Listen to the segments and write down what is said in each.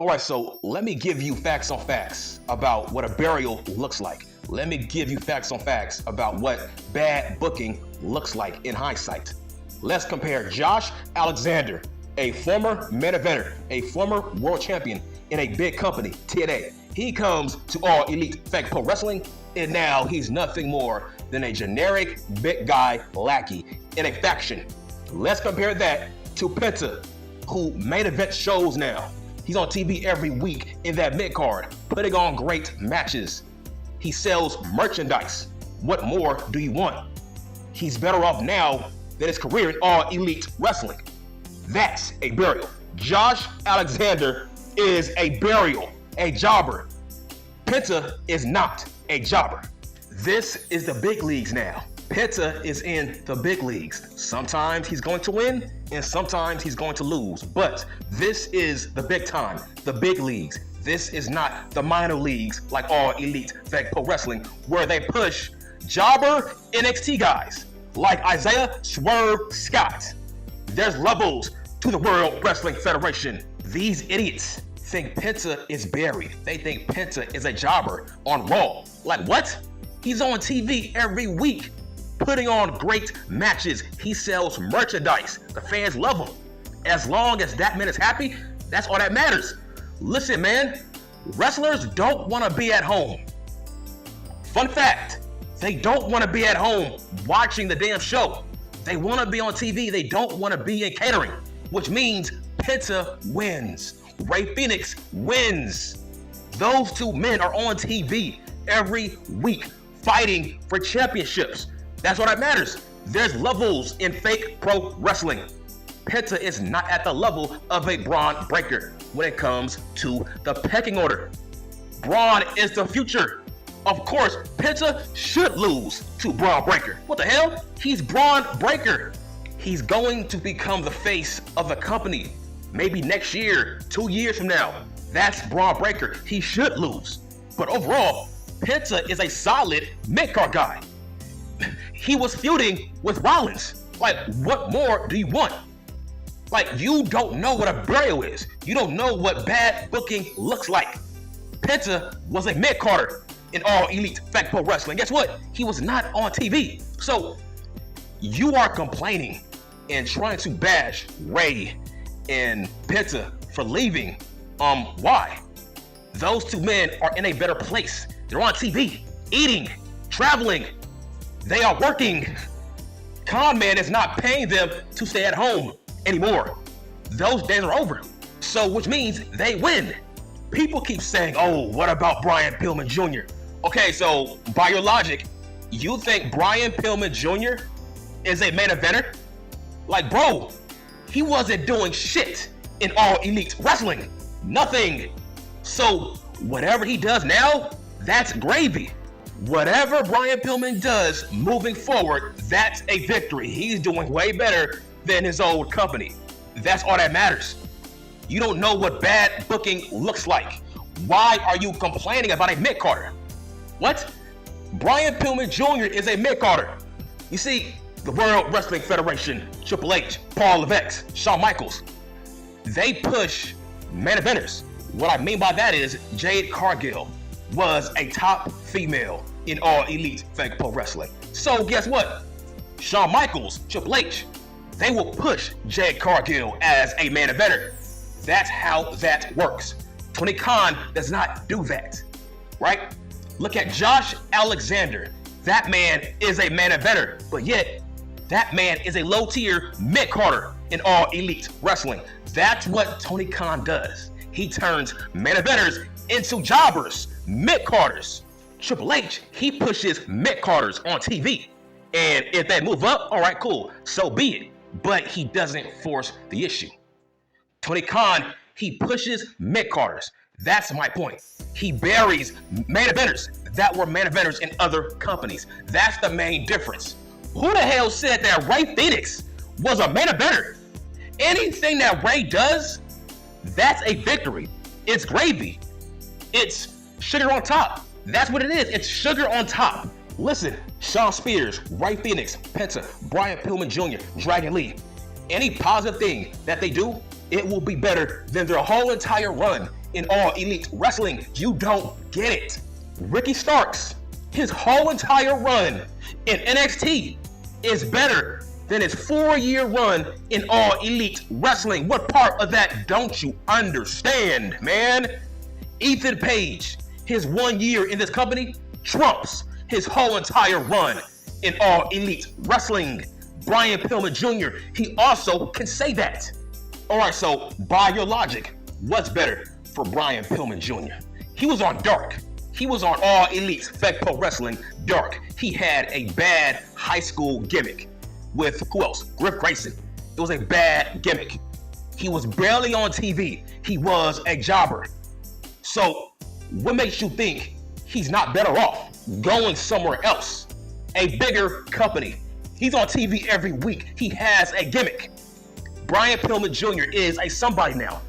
All right, so let me give you facts on facts about what a burial looks like. Let me give you facts on facts about what bad booking looks like in hindsight. Let's compare Josh Alexander, a former main eventer, a former world champion in a big company, TNA. He comes to All Elite Fake Pro Wrestling, and now he's nothing more than a generic big guy lackey in a faction. Let's compare that to Penta, who main event shows now. He's on TV every week in that mid-card, putting on great matches. He sells merchandise. What more do you want? He's better off now than his career in All Elite Wrestling. That's a burial. Josh Alexander is a burial, a jobber. Penta is not a jobber. This is the big leagues now. Penta is in the big leagues. Sometimes he's going to win and sometimes he's going to lose. But this is the big time, the big leagues. This is not the minor leagues like All Elite Fake Pro Wrestling, where they push jobber NXT guys like Isaiah Swerve Scott. There's levels to the World Wrestling Federation. These idiots think Penta is buried. They think Penta is a jobber on Raw. Like what? He's on TV every week, putting on great matches. He sells merchandise. The fans love him. As long as that man is happy, that's all that matters. Listen, man, wrestlers don't want to be at home. Fun fact, they don't want to be at home watching the damn show. They want to be on TV. They don't want to be in catering, which means Penta wins. Ray Phoenix wins. Those two men are on TV every week fighting for championships. That's all that matters. There's levels in fake pro wrestling. Penta is not at the level of a Braun Breaker when it comes to the pecking order. Braun is the future. Of course, Penta should lose to Braun Breaker. What the hell? He's Braun Breaker. He's going to become the face of the company. Maybe next year, 2 years from now. That's Braun Breaker. He should lose. But overall, Penta is a solid mid-card guy. He was feuding with Rollins. Like, what more do you want? Like, you don't know what a burial is. You don't know what bad booking looks like. Penta was a mid-carder in All Elite Fake Pro Wrestling. Guess what? He was not on TV. So, you are complaining and trying to bash Ray and Penta for leaving. Why? Those two men are in a better place. They're on TV, eating, traveling. They are working. Con Man is not paying them to stay at home anymore. Those days are over. So, which means they win. People keep saying, oh, what about Brian Pillman Jr.? Okay, so by your logic, you think Brian Pillman Jr. is a main eventer? Like, bro, he wasn't doing shit in All Elite Wrestling. Nothing. So, whatever he does now, that's gravy. Whatever Brian Pillman does moving forward, that's a victory. He's doing way better than his old company. That's all that matters. You don't know what bad booking looks like. Why are you complaining about a mid-carder? What? Brian Pillman Jr. is a mid-carder. You see, the World Wrestling Federation, Triple H, Paul Levesque, Shawn Michaels, they push main eventers. What I mean by that is Jade Cargill was a top female in All Elite Fake Pro Wrestling. So guess what? Shawn Michaels, Triple H, they will push Jade Cargill as a main eventer. That's how that works. Tony Khan does not do that, right? Look at Josh Alexander. That man is a main eventer, but yet that man is a low-tier mid-carder in All Elite Wrestling. That's what Tony Khan does. He turns main eventers into jobbers, mid-carders. Triple H, he pushes mid-carders on TV. And if they move up, all right, cool, so be it. But he doesn't force the issue. Tony Khan, he pushes mid-carders. That's my point. He buries main eventers that were main eventers in other companies. That's the main difference. Who the hell said that Ray Phoenix was a main eventer? Anything that Ray does, that's a victory. It's gravy. It's sugar on top. That's what it is. It's sugar on top. Listen, Shawn Spears, Ray Phoenix, Penta, Brian Pillman Jr., Dragon Lee, any positive thing that they do, it will be better than their whole entire run in All Elite Wrestling. You don't get it. Ricky Starks, his whole entire run in NXT is better than his 4-year run in All Elite Wrestling. What part of that don't you understand, man? Ethan Page, his 1 year in this company trumps his whole entire run in All Elite Wrestling. Brian Pillman Jr., he also can say that. All right, so by your logic, what's better for Brian Pillman Jr.? He was on Dark. He was on All Elite Fake Pro Wrestling Dark. He had a bad high school gimmick with, who else? Griff Grayson. It was a bad gimmick. He was barely on TV. He was a jobber. So what makes you think he's not better off going somewhere else? A bigger company. He's on TV every week. He has a gimmick. Brian Pillman Jr. is a somebody now.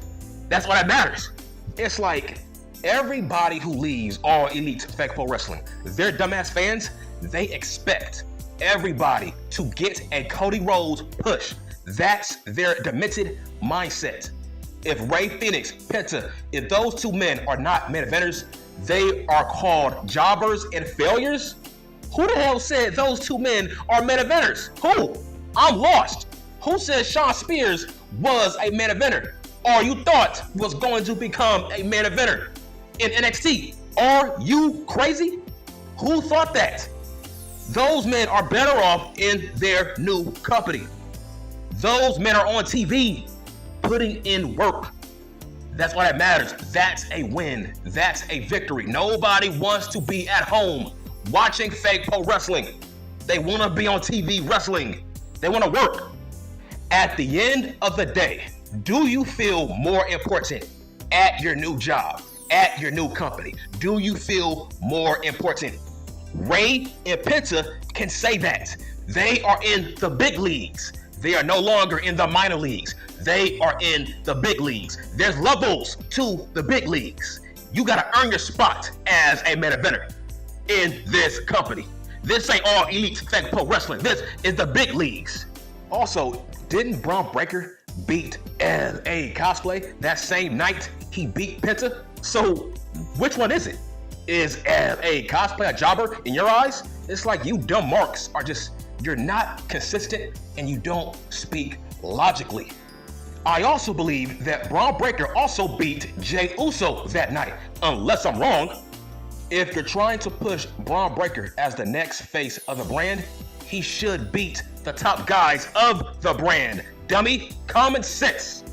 That's what that matters. It's like everybody who leaves All Elite Fake Pro Wrestling, their dumbass fans, they expect everybody to get a Cody Rhodes push. That's their demented mindset. If Ray Phoenix, Penta, if those two men are not main eventers, they are called jobbers and failures. Who the hell said those two men are main eventers? Who? I'm lost. Who said Shawn Spears was a main eventer, or you thought was going to become a main eventer in NXT? Are you crazy? Who thought that? Those men are better off in their new company. Those men are on TV putting in work. That's why that matters. That's a win. That's a victory. Nobody wants to be at home watching fake pro wrestling. They want to be on TV wrestling. They want to work. At the end of the day, do you feel more important at your new job, at your new company? Do you feel more important? Ray and Penta can say that. They are in the big leagues. They are no longer in the minor leagues. They are in the big leagues. There's levels to the big leagues. You got to earn your spot as a main eventer in this company. This ain't All Elite Fake Pro Wrestling. This is the big leagues. Also, didn't Braun Breaker beat LA Cosplay that same night he beat Penta? So which one is it? Is LA Cosplay a jobber in your eyes? It's like you dumb marks are just, you're not consistent and you don't speak logically. I also believe that Braun Breaker also beat Jey Uso that night, unless I'm wrong. If you're trying to push Braun Breaker as the next face of the brand, he should beat the top guys of the brand. Dummy, common sense.